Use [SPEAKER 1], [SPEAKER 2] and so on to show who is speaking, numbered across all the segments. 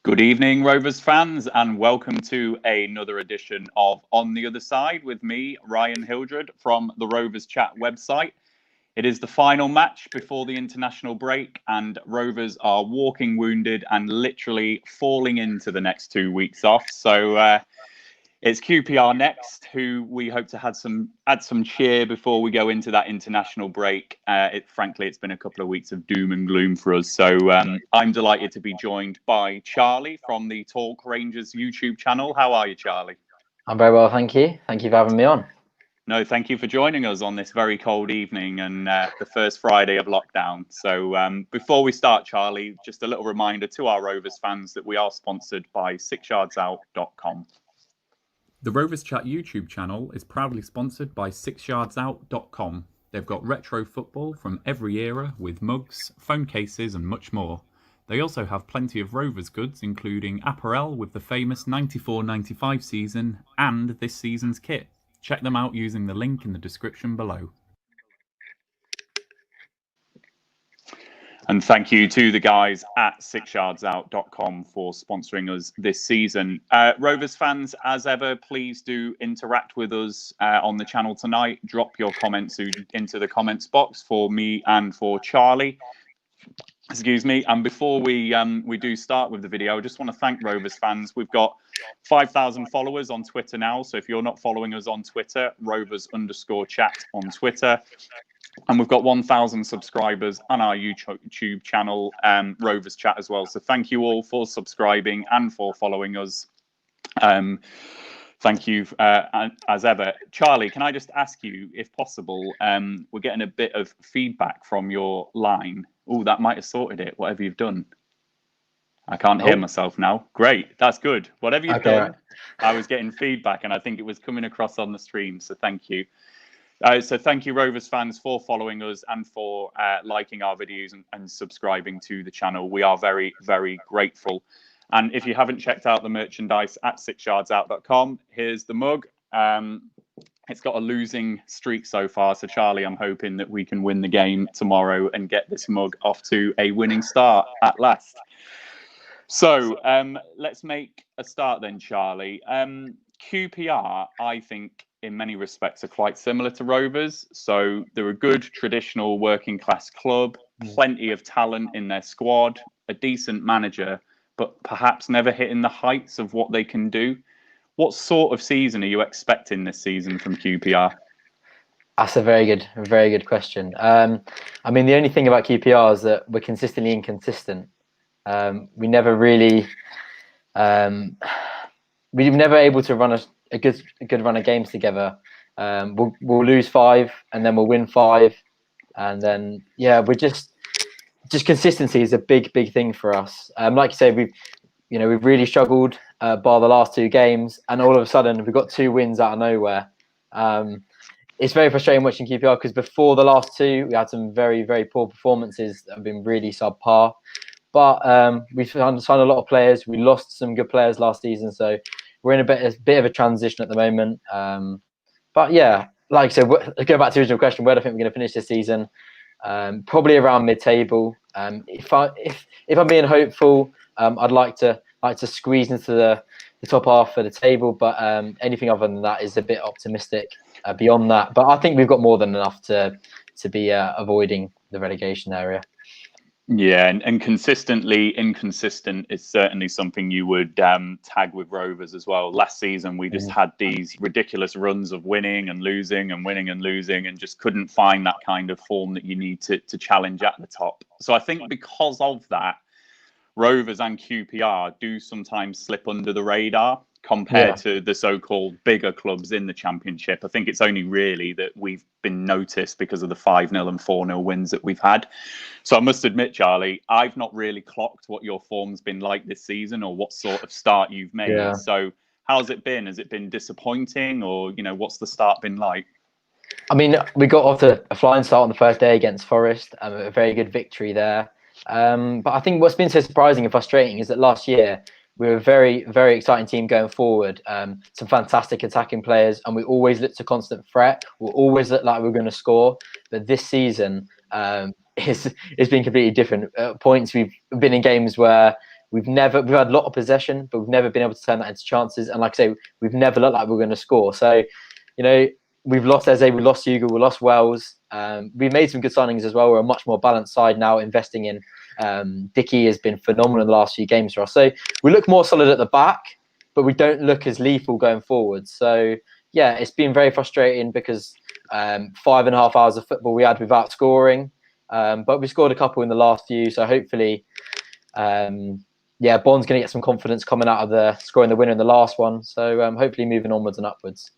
[SPEAKER 1] Good evening, Rovers fans, and welcome to another edition of On the Other Side with me, Ryan Hildred, from the Rovers Chat website. It is the final match before the international break, and Rovers are walking wounded and literally falling into the next 2 weeks off. So it's QPR next, who we hope to add some cheer before we go into that international break. Frankly, it's been a couple of weeks of doom and gloom for us. So I'm delighted to be joined by Charlie from the Talk Rangers YouTube channel. How are you, Charlie?
[SPEAKER 2] I'm very well, thank you. Thank you for having me on.
[SPEAKER 1] No, thank you for joining us on this very cold evening and the first Friday of lockdown. So before we start, Charlie, just a little reminder to our Rovers fans that we are sponsored by 6yardsout.com.
[SPEAKER 3] The Rovers Chat YouTube channel is proudly sponsored by 6yardsout.com. They've got retro football from every era with mugs, phone cases and much more. They also have plenty of Rovers goods, including apparel with the famous 94-95 season and this season's kit. Check them out using the link in the description below.
[SPEAKER 1] And thank you to the guys at 6yardsout.com for sponsoring us this season. Rovers fans, as ever, please do interact with us on the channel tonight. Drop your comments into the comments box for me and for Charlie. Excuse me. And before we do start with the video, I just want to thank Rovers fans. We've got 5,000 followers on Twitter now. So if you're not following us on Twitter, Rovers_chat on Twitter. And we've got 1,000 subscribers on our YouTube channel, Rovers Chat as well. So thank you all for subscribing and for following us. Thank you as ever. Charlie, can I just ask you, if possible, we're getting a bit of feedback from your line. Oh, that might have sorted it, whatever you've done. I can't hear myself now. Great, that's good. Whatever you've done, I was getting feedback and I think it was coming across on the stream, so thank you. So thank you, Rovers fans, for following us and for liking our videos and subscribing to the channel. We are very, very grateful. And if you haven't checked out the merchandise at 6yardsout.com, here's the mug. It's got a losing streak so far. So, Charlie, I'm hoping that we can win the game tomorrow and get this mug off to a winning start at last. So let's make a start then, Charlie. QPR, I think, in many respects are quite similar to Rovers. So they're a good traditional working class club, plenty of talent in their squad, a decent manager, but perhaps never hitting the heights of what they can do. What sort of season are you expecting this season from QPR?
[SPEAKER 2] That's a very good question. I mean, the only thing about QPR is that we're consistently inconsistent. We never really, we're never able to run a good run of games together. We'll lose 5 and then we'll win 5, and then we're just consistency is a big thing for us. Like you say, we've really struggled bar the last 2 games, and all of a sudden we've got 2 wins out of nowhere. It's very frustrating watching QPR because before the last 2 we had some very poor performances that have been really subpar. But we've signed a lot of players. We lost some good players last season, so we're in a bit of a transition at the moment. But yeah, like I said, go back to the original question, where do I think we're going to finish this season? Probably around mid-table. If I'm being hopeful, I'd like to squeeze into the top half of the table, but anything other than that is a bit optimistic beyond that. But I think we've got more than enough to be avoiding the relegation area.
[SPEAKER 1] Yeah, and consistently inconsistent is certainly something you would tag with Rovers as well. Last season, we just had these ridiculous runs of winning and losing and winning and losing, and just couldn't find that kind of form that you need to challenge at the top. So I think because of that, Rovers and QPR do sometimes slip under the radar compared to the so-called bigger clubs in the Championship. I think it's only really that we've been noticed because of the 5-0 and 4-0 wins that we've had. So I must admit, Charlie, I've not really clocked what your form's been like this season or what sort of start you've made. Yeah. So how's it been? Has it been disappointing, or, what's the start been like?
[SPEAKER 2] I mean, we got off to a flying start on the first day against Forest, a very good victory there. But I think what's been so surprising and frustrating is that last year we were a very exciting team going forward. Some fantastic attacking players, and we always looked a constant threat. We always looked like we were going to score. But this season, it's been completely different. At points we've been in games where we've had a lot of possession, but we've never been able to turn that into chances. And like I say, we've never looked like we're going to score. So, we've lost Eze, we lost Hugo, we lost Wells. We've made some good signings as well. We're a much more balanced side now, investing in Dickey has been phenomenal in the last few games for us. So we look more solid at the back, but we don't look as lethal going forward. So yeah, it's been very frustrating because 5.5 hours of football we had without scoring, but we scored a couple in the last few. So hopefully, Bond's going to get some confidence coming out of scoring the winner in the last one. So hopefully moving onwards and upwards.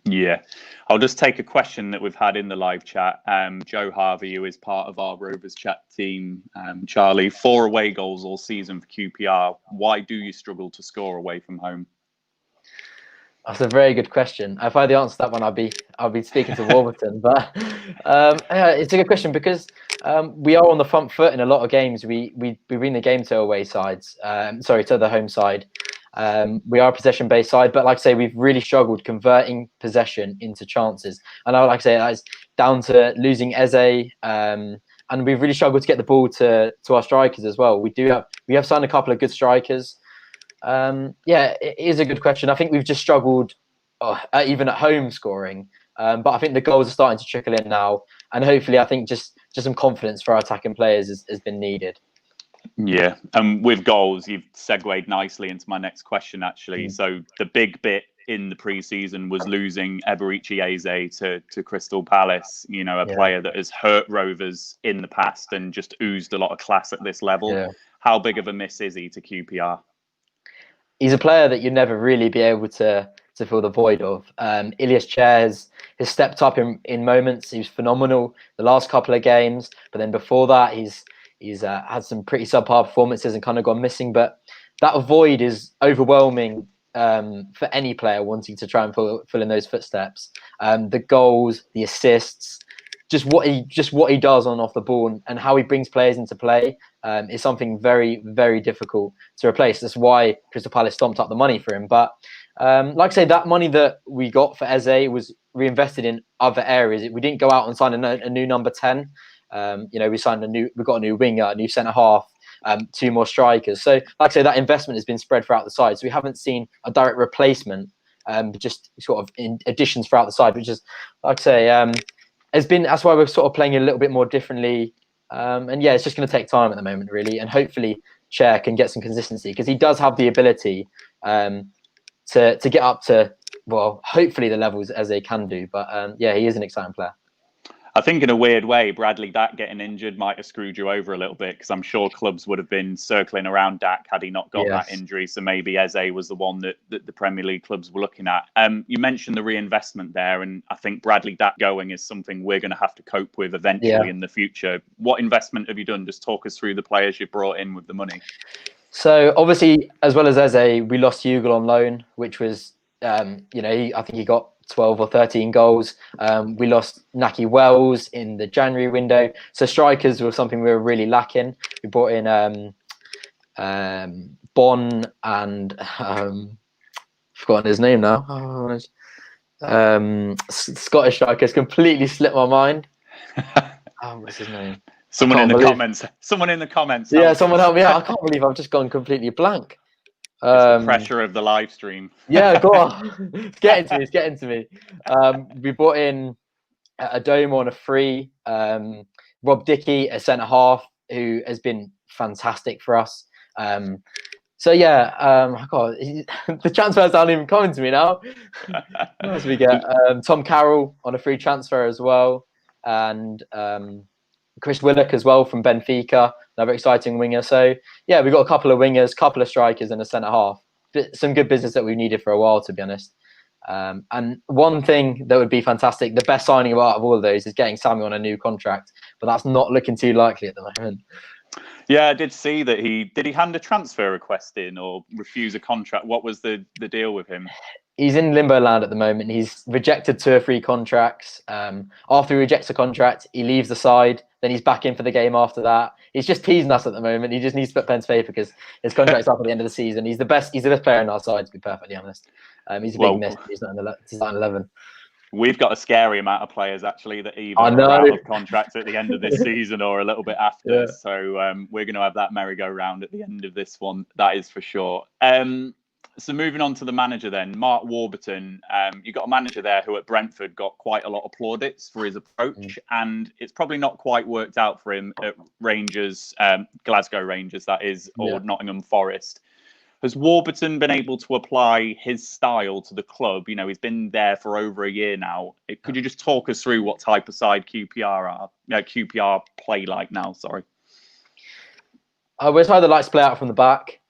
[SPEAKER 1] Yeah, I'll just take a question that we've had in the live chat. Joe Harvey, who is part of our Rovers Chat team, Charlie, 4 away goals all season for QPR. Why do you struggle to score away from home?
[SPEAKER 2] That's a very good question. If I had the answer to that one, I'll be speaking to Warburton. But it's a good question because we are on the front foot in a lot of games. We win the game to away sides. To the home side. We are a possession-based side, but like I say, we've really struggled converting possession into chances. And I would like to say that's down to losing Eze, and we've really struggled to get the ball to our strikers as well. We have signed a couple of good strikers. It is a good question. I think we've just struggled even at home scoring, but I think the goals are starting to trickle in now, and hopefully, I think just some confidence for our attacking players has been needed. Yeah,
[SPEAKER 1] and with goals, you've segued nicely into my next question, actually. So the big bit in the pre-season was losing Eberici Eze to Crystal Palace, a player that has hurt Rovers in the past and just oozed a lot of class at this level. Yeah. How big of a miss is he to QPR?
[SPEAKER 2] He's a player that you'd never really be able to fill the void of. Ilias Chair has stepped up in moments. He was phenomenal the last couple of games, but then before that, he's had some pretty subpar performances and kind of gone missing. But that void is overwhelming for any player wanting to try and fill in those footsteps. The goals, the assists, just what he does on off the ball and how he brings players into play is something very, very difficult to replace. That's why Crystal Palace stomped up the money for him. But like I say, that money that we got for Eze was reinvested in other areas. We didn't go out and sign a new number 10. We got a new winger, a new centre half, 2 more strikers. So, like I say, that investment has been spread throughout the side. So we haven't seen a direct replacement, just sort of in additions throughout the side, which is, like I say, that's why we're sort of playing a little bit more differently. It's just going to take time at the moment, really, and hopefully Chair can get some consistency because he does have the ability to get up to, well, hopefully the levels as they can do. But he is an exciting player.
[SPEAKER 1] I think in a weird way, Bradley Dack getting injured might have screwed you over a little bit because I'm sure clubs would have been circling around Dack had he not got that injury. So maybe Eze was the one that the Premier League clubs were looking at. You mentioned the reinvestment there, and I think Bradley Dack going is something we're going to have to cope with eventually in the future. What investment have you done? Just talk us through the players you brought in with the money.
[SPEAKER 2] So obviously, as well as Eze, we lost Hugo on loan, which was, I think he got 12 or 13 goals. We lost Naki Wells in the January window. So strikers were something we were really lacking. We brought in Bon and I've forgotten his name now. Scottish strikers completely slipped my mind. What's his name?
[SPEAKER 1] Someone in the comments.
[SPEAKER 2] Yeah, someone help me out. I can't believe I've just gone completely blank.
[SPEAKER 1] It's the pressure of the live stream.
[SPEAKER 2] Yeah, go on. It's getting to me. We brought in a Dome on a free. Rob Dickey, a centre half, who has been fantastic for us. The transfers aren't even coming to me now. What else we get? Tom Carroll on a free transfer as well, and Chris Willock as well from Benfica, another exciting winger. So yeah, we've got a couple of wingers, couple of strikers, and a centre half. Some good business that we've needed for a while, to be honest. And one thing that would be fantastic, the best signing out of all of those is getting Sammy on a new contract, but that's not looking too likely at the moment.
[SPEAKER 1] Yeah, I did see that he hand a transfer request in or refuse a contract? What was the deal with him?
[SPEAKER 2] He's in limbo land at the moment. He's rejected 2 or 3 contracts. After he rejects a contract, he leaves the side. Then he's back in for the game after that. He's just teasing us at the moment. He just needs to put pen to paper because his contract's up at the end of the season. He's the best player on our side, to be perfectly honest. He's a big miss. He's not in 11.
[SPEAKER 1] We've got a scary amount of players actually that either
[SPEAKER 2] I know.
[SPEAKER 1] are out of contract at the end of this season or a little bit after.
[SPEAKER 2] Yeah.
[SPEAKER 1] So we're going to have that merry-go-round at the end of this one. That is for sure. So moving on to the manager then, Mark Warburton. You've got a manager there who at Brentford got quite a lot of plaudits for his approach, and it's probably not quite worked out for him at Rangers, Glasgow Rangers, that is, or Nottingham Forest. Has Warburton been able to apply his style to the club? You know, he's been there for over a year now. Could you just talk us through what type of side QPR play like now? Sorry.
[SPEAKER 2] We're side that likes to play out from the back.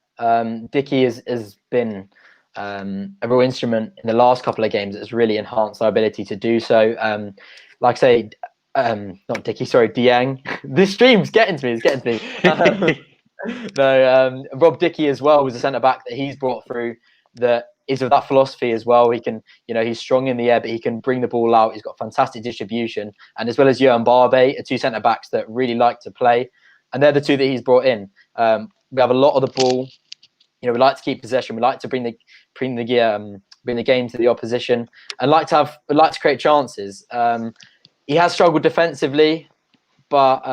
[SPEAKER 2] Dickie has been a real instrument in the last couple of games that's really enhanced our ability to do so. Like I say, not Dickie, sorry, Dieng. This stream's getting to me. It's getting to me. No, Rob Dickie as well was a centre back that he's brought through that is of that philosophy as well. He can, you know, he's strong in the air, but he can bring the ball out. He's got fantastic distribution, and as well as Johan Barbe, are two centre backs that really like to play, and they're the two that he's brought in. We have a lot of the ball. You know, we like to keep possession. We like to bring the game to the opposition, and like to create chances. He has struggled defensively, but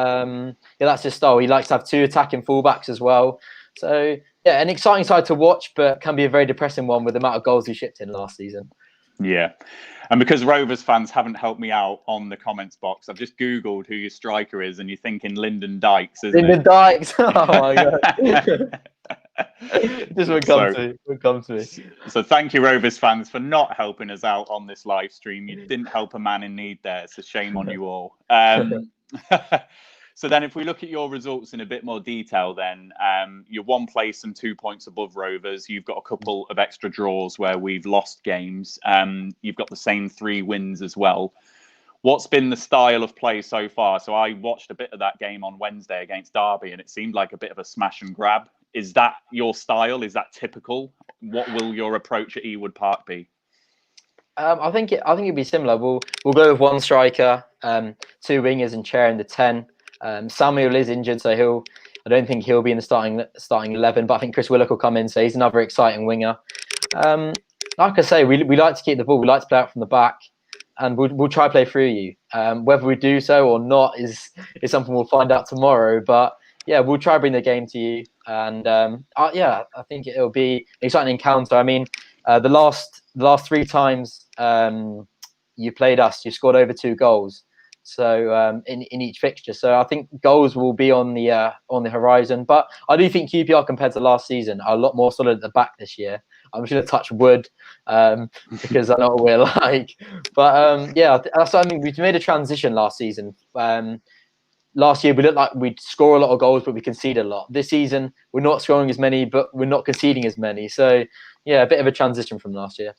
[SPEAKER 2] that's his style. He likes to have two attacking fullbacks as well. So yeah, an exciting side to watch, but can be a very depressing one with the amount of goals he shipped in last season.
[SPEAKER 1] Yeah. And because Rovers fans haven't helped me out on the comments box, I've just Googled who your striker is, and you're thinking Lyndon Dykes, isn't
[SPEAKER 2] Lyndon Dykes. Oh my God. This would come to me.
[SPEAKER 1] So thank you, Rovers fans, for not helping us out on this live stream. You didn't help a man in need there. It's a shame on you all. So then if we look at your results in a bit more detail, then you're 1 place and 2 points above Rovers. You've got a couple of extra draws where we've lost games. You've got the same 3 wins as well. What's been the style of play so far? So I watched a bit of that game on Wednesday against Derby, and it seemed like a bit of a smash and grab. Is that your style? Is that typical? What will your approach at Ewood Park be?
[SPEAKER 2] I think it'd be similar. We'll go with 1 striker, 2 wingers, and Chair in the 10. Samuel is injured, so I don't think he'll be in the starting 11. But I think Chris Willock will come in, so he's another exciting winger. Like I say, we like to keep the ball. We like to play out from the back, and we'll try to play through you. Whether we do so or not is something we'll find out tomorrow. But yeah, we'll try to bring the game to you, and I think it'll be an exciting encounter. I mean, the last 3 times you played us, you scored over 2 goals. So in each fixture, so I think goals will be on the horizon. But I do think QPR compared to last season are a lot more solid at the back this year. I'm just going to touch wood because I know what we're like. But I mean, we made a transition last season. Last year we looked like we'd score a lot of goals, but we conceded a lot. This season we're not scoring as many, but we're not conceding as many. So yeah, a bit of a transition from last year.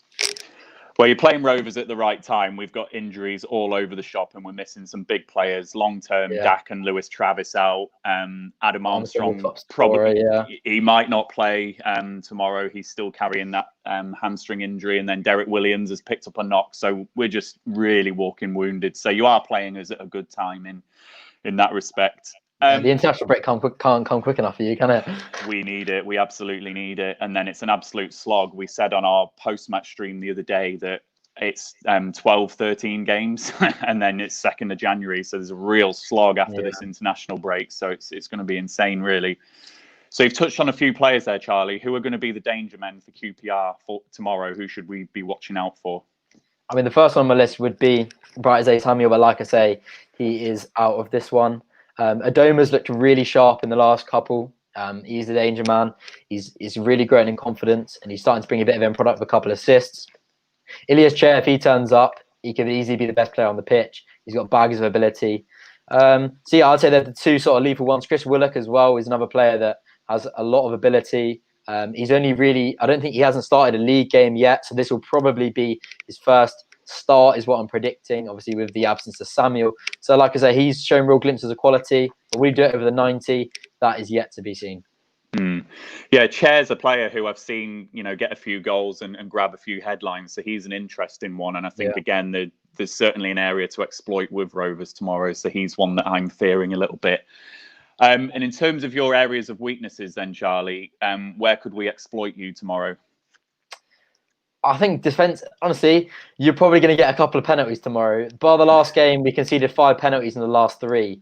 [SPEAKER 1] Well, you're playing Rovers at the right time. We've got injuries all over the shop, and we're missing some big players long term. Yeah. Dak and Lewis Travis out. Adam Armstrong probably he might not play tomorrow. He's still carrying that hamstring injury, and then Derek Williams has picked up a knock. So we're just really walking wounded. So you are playing us at a good time in that respect.
[SPEAKER 2] The international break can't come quick enough for you, can it?
[SPEAKER 1] We need it. We absolutely need it. And then it's an absolute slog. We said on our post-match stream the other day that it's 12, 13 games, and then it's 2nd of January. So there's a real slog after this international break. So it's going to be insane, really. So you've touched on a few players there, Charlie. Who are going to be the danger men for QPR for tomorrow? Who should we be watching out for?
[SPEAKER 2] I mean, the first one on my list would be Bright as Samuel, but like I say, he is out of this one. Adoma's looked really sharp in the last couple. He's the danger man. He's really growing in confidence, and he's starting to bring a bit of end product with a couple of assists. Ilias Chair, if he turns up, he could easily be the best player on the pitch. He's got bags of ability. So yeah, I'd say they're the 2 sort of lethal ones. Chris Willock as well is another player that has a lot of ability. He's only really, I don't think he hasn't started a league game yet, so this will probably be his first start is what I'm predicting, obviously with the absence of Samuel. So like I say, he's shown real glimpses of quality, but we do it over the 90. That is yet to be seen.
[SPEAKER 1] Yeah, Chair's a player who I've seen, get a few goals and grab a few headlines. So he's an interesting one. And I think, again, there's certainly an area to exploit with Rovers tomorrow. So he's one that I'm fearing a little bit. And in terms of your areas of weaknesses then, Charlie, where could we exploit you tomorrow?
[SPEAKER 2] I think defense. Honestly, you're probably going to get a couple of penalties tomorrow. Bar the last game, we conceded 5 penalties in the last 3.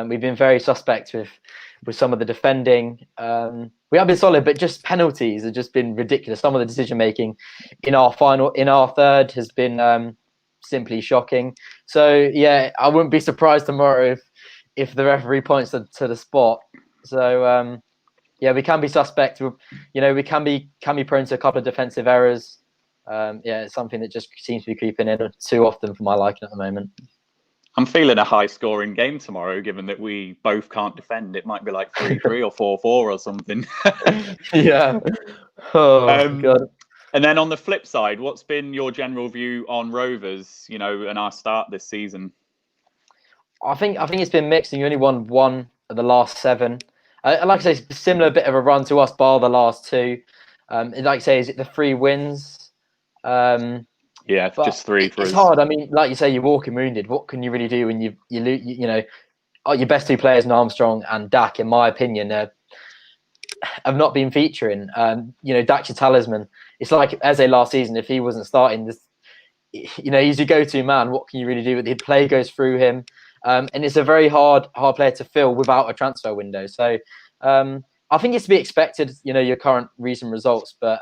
[SPEAKER 2] We've been very suspect with some of the defending. We have been solid, but just penalties have just been ridiculous. Some of the decision making in our third has been simply shocking. So yeah, I wouldn't be surprised tomorrow if the referee points to the spot. So yeah, we can be suspect. We can be prone to a couple of defensive errors. Yeah, it's something that just seems to be creeping in too often for my liking at the moment.
[SPEAKER 1] I'm feeling a high-scoring game tomorrow, given that we both can't defend. It might be like 3-3 or 4-4 or something.
[SPEAKER 2] Yeah. Oh God.
[SPEAKER 1] And then on the flip side, what's been your general view on Rovers? And our start this season.
[SPEAKER 2] I think it's been mixed, and you only won 1 of the last 7. Like I say, it's a similar bit of a run to us, bar the last 2. Like I say, is it the 3 wins?
[SPEAKER 1] Yeah, just 3 for us.
[SPEAKER 2] It's hard. I mean, like you say, you're walking wounded. What can you really do when you lose? Your best 2 players, Armstrong and Dak, in my opinion, have not been featuring. Dak's your talisman. It's like Eze last season. If he wasn't starting, he's your go-to man. What can you really do? With the play goes through him, and it's a very hard player to fill without a transfer window. So I think it's to be expected. Your current recent results, but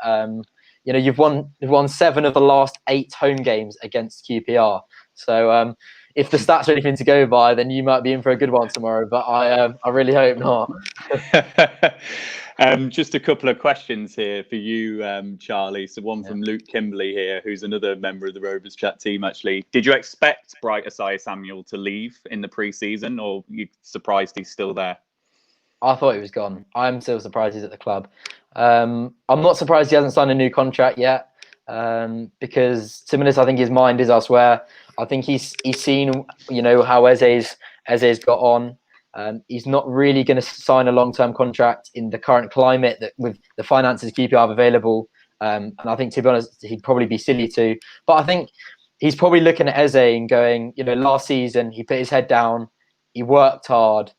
[SPEAKER 2] you've won 7 of the last 8 home games against QPR. So if the stats are anything to go by, then you might be in for a good one tomorrow. But I really hope not.
[SPEAKER 1] Just a couple of questions here for you, Charlie. So one from Luke Kimberley here, who's another member of the Rovers Chat team, actually. Did you expect Bright Asai-Samuel to leave in the pre-season, or you surprised he's still there?
[SPEAKER 2] I thought he was gone. I'm still surprised he's at the club. I'm not surprised he hasn't signed a new contract yet, because to be honest, I think his mind is elsewhere. I think he's seen, how Eze's got on. He's not really going to sign a long-term contract in the current climate that with the finances QPR have available. And I think, to be honest, he'd probably be silly to. But I think he's probably looking at Eze and going, last season he put his head down, he worked hard,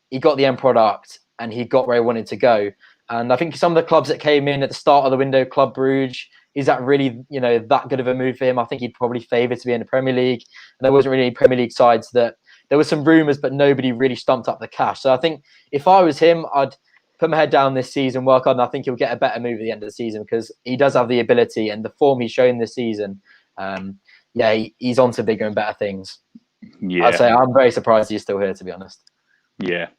[SPEAKER 2] he got the end product, and he got where he wanted to go. And I think some of the clubs that came in at the start of the window, Club Brugge, is that really, that good of a move for him? I think he'd probably favour to be in the Premier League. And there wasn't really any Premier League sides that. There were some rumours, but nobody really stumped up the cash. So I think if I was him, I'd put my head down this season, work on. I think he'll get a better move at the end of the season because he does have the ability and the form he's shown this season. He's on to bigger and better things.
[SPEAKER 1] Yeah,
[SPEAKER 2] I'd say I'm very surprised he's still here, to be honest.
[SPEAKER 1] Yeah.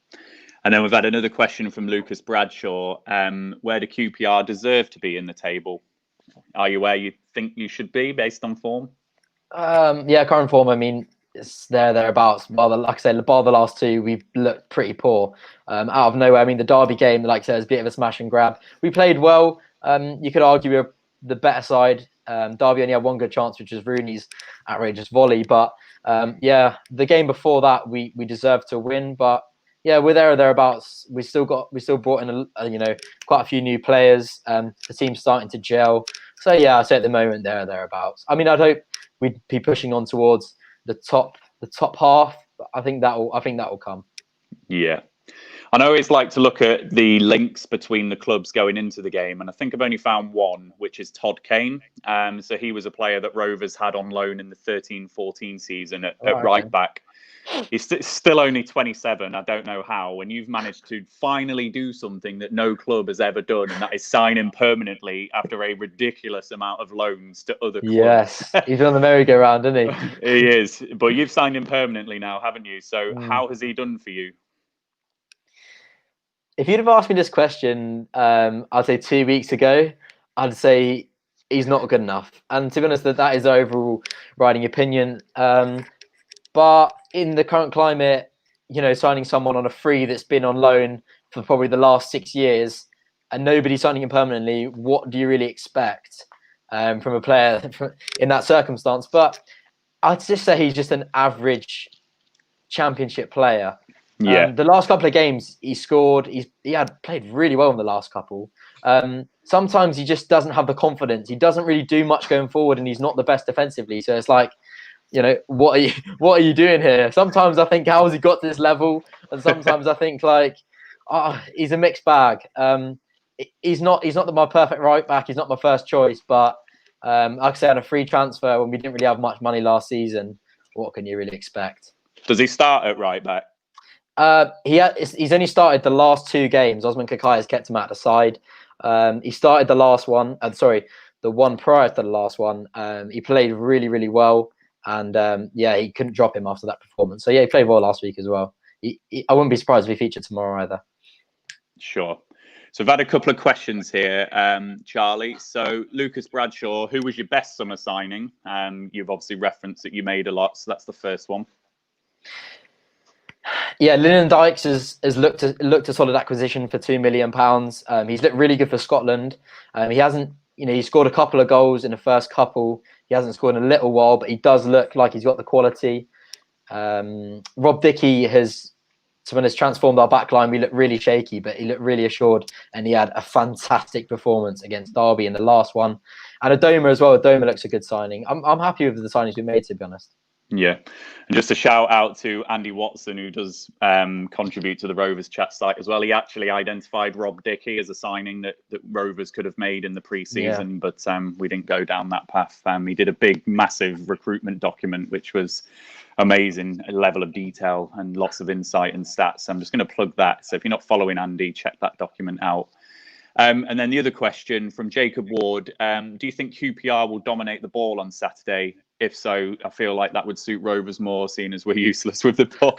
[SPEAKER 1] And then we've had another question from Lucas Bradshaw. Where do QPR deserve to be in the table? Are you where you think you should be based on form?
[SPEAKER 2] Current form, I mean, it's thereabouts. Like I said, bar the last 2, we've looked pretty poor. Out of nowhere, I mean, the Derby game, like I said, is a bit of a smash and grab. We played well. You could argue we're the better side. Derby only had 1 good chance, which was Rooney's outrageous volley. But the game before that, we deserved to win. But yeah, we're there or thereabouts. We still brought in quite a few new players. The team's starting to gel. So yeah, I'd say at the moment there or thereabouts. I mean, I'd hope we'd be pushing on towards the top half. I think that will come. Yeah.
[SPEAKER 1] I know it's like to look at the links between the clubs going into the game, and I think I've only found one, which is Todd Kane. So he was a player that Rovers had on loan in the 13-14 season at right back. He's still only 27. I don't know how. When you've managed to finally do something that no club has ever done, and that is sign him permanently after a ridiculous amount of loans to other clubs.
[SPEAKER 2] Yes, he's on the merry-go-round, isn't he?
[SPEAKER 1] He is. But you've signed him permanently now, haven't you? So how has he done for you?
[SPEAKER 2] If you'd have asked me this question, I'd say 2 weeks ago, I'd say he's not good enough. And to be honest, that is the overall riding opinion. But in the current climate, signing someone on a free that's been on loan for probably the last 6 years and nobody signing him permanently, what do you really expect from a player in that circumstance? But I'd just say he's just an average championship player.
[SPEAKER 1] Yeah.
[SPEAKER 2] The last couple of games he scored, he had played really well in the last couple. Sometimes he just doesn't have the confidence. He doesn't really do much going forward, and he's not the best defensively. So it's like, what are you doing here? Sometimes I think, how has he got to this level? And sometimes I think he's a mixed bag. he's not my perfect right back. He's not my first choice, but like I said, on a free transfer when we didn't really have much money last season, what can you really expect?
[SPEAKER 1] Does he start at right back?
[SPEAKER 2] He's only started the last 2 games. Osman Kakai has kept him out the side. He started the last one. The one prior to the last one. He played really, really well, and he couldn't drop him after that performance. So yeah, he played well last week as well. I wouldn't be surprised if he featured tomorrow either.
[SPEAKER 1] Sure. So I've had a couple of questions here, Charlie. So Lucas Bradshaw, who was your best summer signing? You've obviously referenced that you made a lot, so that's the first one.
[SPEAKER 2] Yeah, Lyndon Dykes has looked a solid acquisition for £2 million. He's looked really good for Scotland. He hasn't, he scored a couple of goals in the first couple. He hasn't scored in a little while, but he does look like he's got the quality. Rob Dickie has transformed our back line. We looked really shaky, but he looked really assured, and he had a fantastic performance against Derby in the last one. And Adoma as well. Adoma looks a good signing. I'm happy with the signings we made, to be honest.
[SPEAKER 1] Yeah, and just a shout out to Andy Watson, who does contribute to the Rovers Chat site as well. He actually identified Rob Dickie as a signing that Rovers could have made in the pre-season, but we didn't go down that path. He did a big, massive recruitment document, which was amazing, a level of detail and lots of insight and stats. I'm just going to plug that. So if you're not following Andy, check that document out. And then the other question from Jacob Ward, do you think QPR will dominate the ball on Saturday? If so, I feel like that would suit Rovers more, seeing as we're useless with the ball.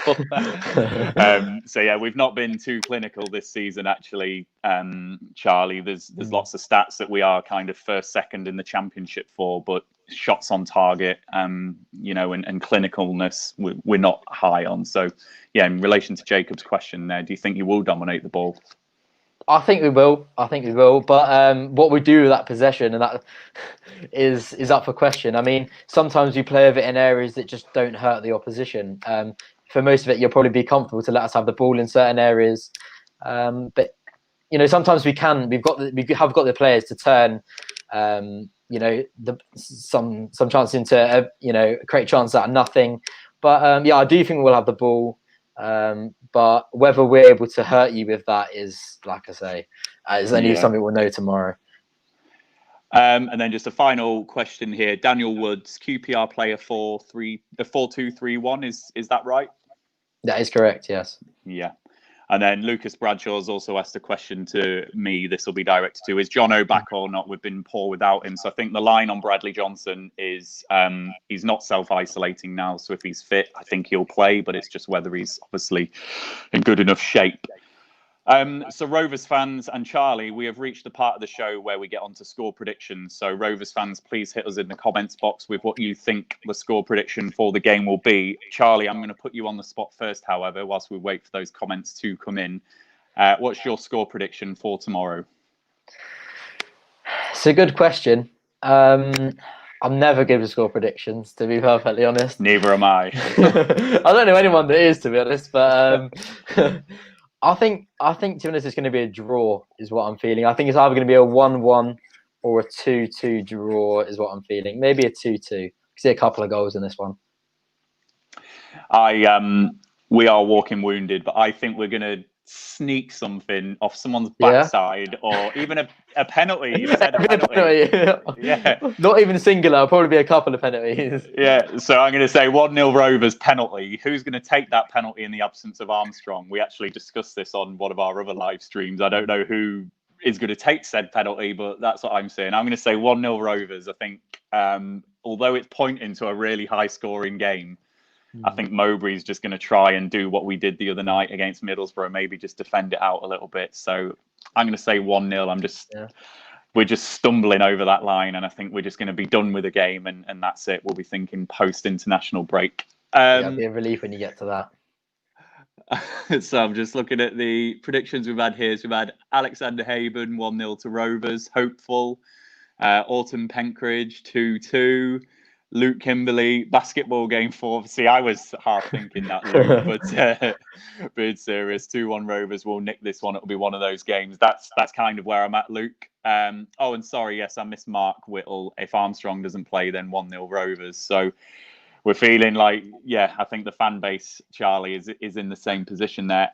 [SPEAKER 1] So yeah, we've not been too clinical this season, actually, Charlie. There's lots of stats that we are kind of first, second in the championship for, but shots on target, and clinicalness, we're not high on. So yeah, in relation to Jacob's question there, do you think you will dominate the ball?
[SPEAKER 2] I think we will. But what we do with that possession, and that is up for question. I mean, sometimes we play with it in areas that just don't hurt the opposition. For most of it, you'll probably be comfortable to let us have the ball in certain areas. But sometimes we can. We have got the players to turn. Some chance into create chance out of nothing. But I do think we'll have the ball. But whether we're able to hurt you with that is, like I say, is only something we'll know tomorrow.
[SPEAKER 1] And then just a final question here. Daniel Woods, QPR player 4-2-3-1. Is that right?
[SPEAKER 2] That is correct, yes.
[SPEAKER 1] Yeah. And then Lucas Bradshaw's also asked a question to me. This will be directed to, is Jono back or not? We've been poor without him. So I think the line on Bradley Johnson is he's not self-isolating now. So if he's fit, I think he'll play. But it's just whether he's obviously in good enough shape. So Rovers fans and Charlie, we have reached the part of the show where we get on to score predictions. So Rovers fans, please hit us in the comments box with what you think the score prediction for the game will be. Charlie, I'm going to put you on the spot first, however, whilst we wait for those comments to come in. What's your score prediction for tomorrow?
[SPEAKER 2] It's a good question. I'm never good with score predictions, to be perfectly honest.
[SPEAKER 1] Neither am I.
[SPEAKER 2] I don't know anyone that is, to be honest, but I think to be honest, it's going to be a draw, is what I'm feeling. I think it's either going to be a 1-1 or a 2-2 draw, is what I'm feeling. Maybe a 2-2. See a couple of goals in this one.
[SPEAKER 1] We are walking wounded, but I think we're going to sneak something off someone's backside, or even a penalty. You said a penalty. Yeah.
[SPEAKER 2] Not even singular. It'll probably be a couple of penalties.
[SPEAKER 1] Yeah. So I'm going to say 1-0 Rovers penalty. Who's going to take that penalty in the absence of Armstrong? We actually discussed this on one of our other live streams. I don't know who is going to take said penalty, but that's what I'm saying. I'm going to say 1-0 Rovers. I think, although it's pointing to a really high scoring game, I think Mowbray's just going to try and do what we did the other night against Middlesbrough, maybe just defend it out a little bit. So I'm going to say 1-0. We're just stumbling over that line, and I think we're just going to be done with the game, and that's it. We'll be thinking post-international break.
[SPEAKER 2] It'll be a relief when you get to
[SPEAKER 1] that. So I'm just looking at the predictions we've had here. So we've had Alexander Haben 1-0 to Rovers, hopeful. Autumn Penkridge 2-2. Luke Kimberley, basketball game 4. See, I was half thinking that, Luke, but it's serious. 2-1 Rovers will nick this one. It'll be one of those games. That's kind of where I'm at, Luke. And sorry, yes, I missed Mark Whittle. If Armstrong doesn't play, then 1-0 Rovers. So we're feeling like, I think the fan base, Charlie, is in the same position there.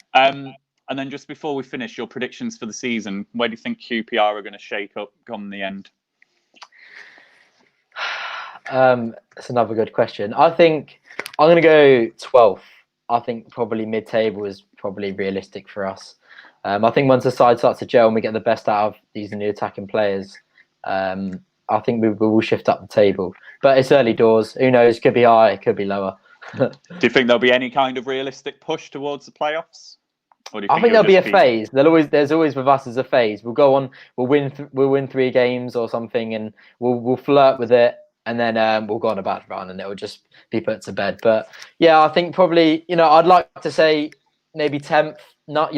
[SPEAKER 1] And then just before we finish, your predictions for the season. Where do you think QPR are going to shake up come the end?
[SPEAKER 2] That's another good question. I think I'm going to go 12th. I think probably mid-table is probably realistic for us. I think once the side starts to gel and we get the best out of these new attacking players, I think we will shift up the table. But it's early doors. Who knows? Could be high, could be lower.
[SPEAKER 1] Do you think there'll be any kind of realistic push towards the playoffs? Or do you
[SPEAKER 2] I think there'll be a
[SPEAKER 1] keep...
[SPEAKER 2] phase. There's always with us as a phase. We'll go on. We'll win 3 games or something, and we'll flirt with it, and then we'll go on a bad run, and it will just be put to bed. But yeah, I think probably I'd like to say maybe 10th. Not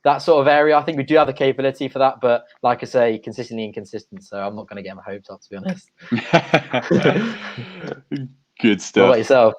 [SPEAKER 2] that sort of area. I think we do have the capability for that, but like I say, consistently inconsistent. So I'm not going to get my hopes up, to be honest.
[SPEAKER 1] Good stuff.
[SPEAKER 2] What about yourself?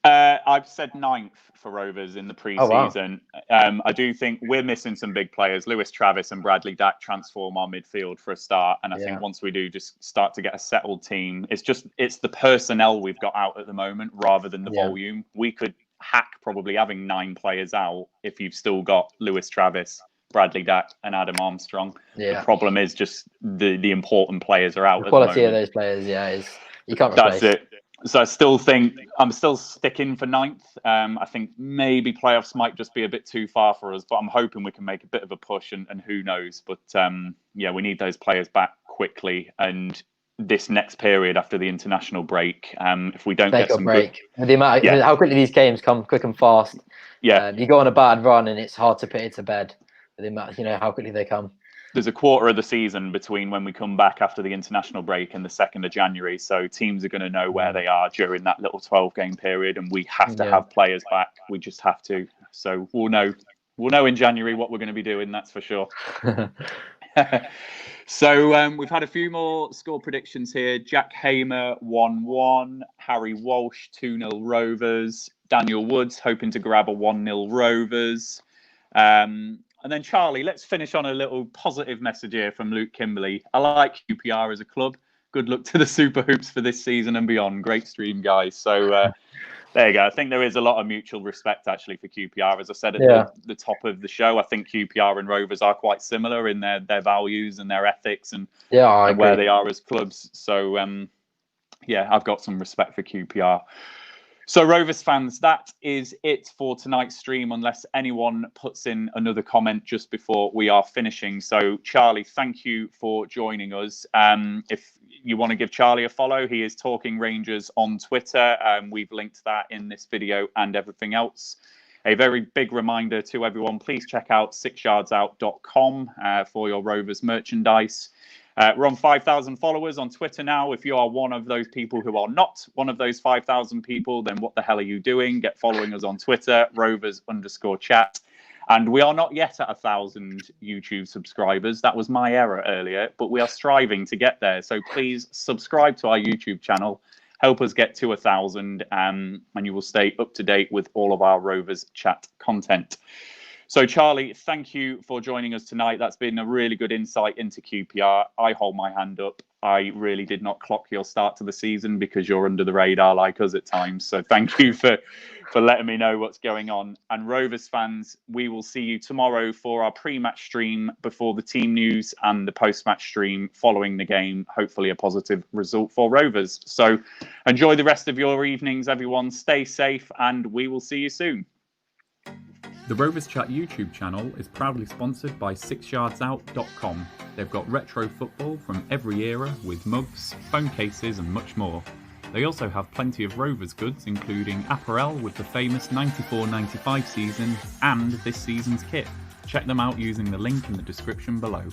[SPEAKER 1] I've said 9th for Rovers in the pre-season.
[SPEAKER 2] Oh, wow.
[SPEAKER 1] I do think we're missing some big players. Lewis Travis and Bradley Dack transform our midfield for a start. And I think once we do just start to get a settled team, it's the personnel we've got out at the moment rather than the volume. We could hack probably having 9 players out if you've still got Lewis Travis, Bradley Dack and Adam Armstrong. The problem is just the important players are out.
[SPEAKER 2] The quality of those players, is you can't replace.
[SPEAKER 1] That's it. So I still think I'm still sticking for 9th. I think maybe playoffs might just be a bit too far for us, but I'm hoping we can make a bit of a push and who knows. But we need those players back quickly. And this next period after the international break, if we don't get some break,
[SPEAKER 2] with the amount how quickly these games come quick and fast. You go on a bad run and it's hard to put it to bed. With the amount, how quickly they come.
[SPEAKER 1] There's a quarter of the season between when we come back after the international break and the 2nd of January. So teams are going to know where they are during that little 12-game period, and we have to have players back. We just have to. So we'll know in January what we're going to be doing. That's for sure. So we've had a few more score predictions here. Jack Hamer 1-1, Harry Walsh 2-0 Rovers, Daniel Woods hoping to grab a 1-0 Rovers. And then Charlie, let's finish on a little positive message here from Luke Kimberley. I like QPR as a club. Good luck to the Super Hoops for this season and beyond. Great stream, guys. So there you go. I think there is a lot of mutual respect actually for QPR. As I said at the top of the show, I think QPR and Rovers are quite similar in their values and their ethics and where they are as clubs. So I've got some respect for QPR. So Rovers fans, that is it for tonight's stream, unless anyone puts in another comment just before we are finishing. So Charlie, thank you for joining us. If you want to give Charlie a follow, he is Talking Rangers on Twitter. We've linked that in this video and everything else. A very big reminder to everyone, please check out 6yardsout.com for your Rovers merchandise. We're on 5,000 followers on Twitter now. If you are one of those people who are not one of those 5,000 people, then what the hell are you doing? Get following us on Twitter, rovers_chat. And we are not yet at 1,000 YouTube subscribers. That was my error earlier, but we are striving to get there. So please subscribe to our YouTube channel. Help us get to 1,000 and you will stay up to date with all of our Rovers Chat content. So, Charlie, thank you for joining us tonight. That's been a really good insight into QPR. I hold my hand up. I really did not clock your start to the season because you're under the radar like us at times. So thank you for letting me know what's going on. And Rovers fans, we will see you tomorrow for our pre-match stream before the team news and the post-match stream following the game. Hopefully a positive result for Rovers. So enjoy the rest of your evenings, everyone. Stay safe and we will see you soon.
[SPEAKER 3] The Rovers Chat YouTube channel is proudly sponsored by 6yardsout.com. They've got retro football from every era with mugs, phone cases and much more. They also have plenty of Rovers goods including apparel with the famous 94-95 season and this season's kit. Check them out using the link in the description below.